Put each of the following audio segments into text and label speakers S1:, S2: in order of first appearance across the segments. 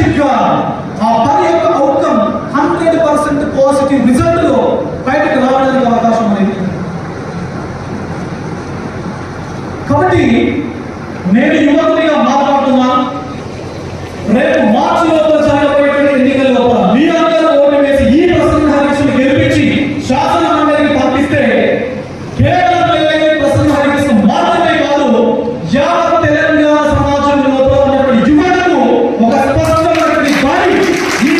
S1: రియలిస్టిక్గా ఆ పని యొక్క అవుట్కమ్ 100% పాజిటివ్ రిజల్ట్లో బయటకు రావడానికి అవకాశం అనేది. కాబట్టి నేను యువకుడిగా మాట్లాడుతున్నాను. రేపు మార్చి లోపల జరగబోయేటువంటి ఎన్నికల లోపల మీ అందరూ ఓటు వేసి ఈ ప్రసన్న హరికృష్ణను గెలిపించి శాసన మండలికి పంపిస్తే కేవలం ప్రసన్న హరికృష్ణ మాత్రమే కాదు, యావత్ తెలంగాణ సమాజం లోపల ఉన్నటువంటి యువతకు ఒక స్పష్టమైనటువంటి దారి ఈ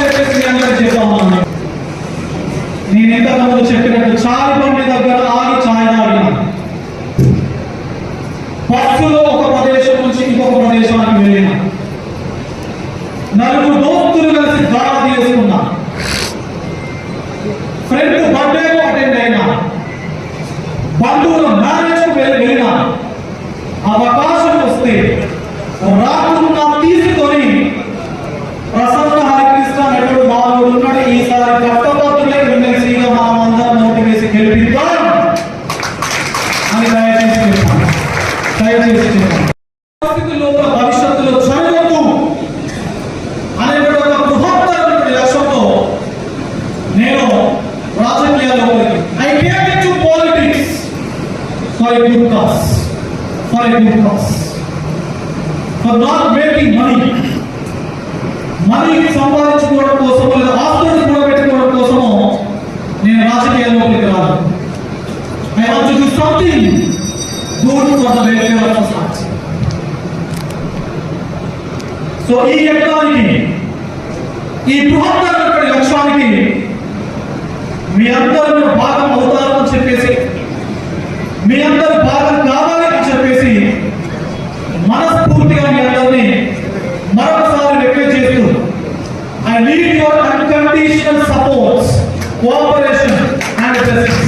S1: చెప్పేసి అందరూ చెప్తామన్నాను. నేను ఇంతకుముందు చెప్పినట్టు చాయ్ బండి దగ్గర ఆగి ఛాయ్ తాగినా, బస్సులో ఒక ప్రదేశం నుంచి ఇంకొక ప్రదేశానికి వెళ్ళిన, నలుగురు దోస్తులు కలిసి దాడి చేసుకున్నా, ఫ్రెండ్ బర్త్డేకు అటెండ్ అయినా, బంధువుల మ్యారేజ్కు వెళ్ళిన, అవకాశం వస్తే రాకుండా తీసుకొని ప్రసన్న హరికృష్ణ నటుడు మానవుడు ఉన్నాడు, ఈసారి కట్టపత్రులే ఎమ్మెల్సీగా మనం అందరం నోటి వేసి గెలిపిద్దాం అని దయచేసి పరిస్థితుల్లో భవిష్యత్తులో జరగదు అనేటువంటి ఒక బృహత్తరమైన లక్ష్యంతో నేను రాజకీయాల్లోకి I came into politics for a good cause, for not making money సంపాదించుకోవడం కోసమో లేదా ఆస్తులు కూడబెట్టుకోవడం కోసమో నేను రాజకీయాల్లోకి రాను. I want to do something good for the welfare of society. So ఈ యజ్ఞానికి, ఈ బృహత్తరమైన లక్ష్యానికి మీ అందరూ భాగం అవుతారని చెప్పేసి, మీ అందరూ భాగం కావాలని చెప్పేసి మనస్ఫూర్తిగా మీ అందరినీ మరొకసారి రిక్వెస్ట్ చేస్తూ I need your unconditional support, cooperation and blessings.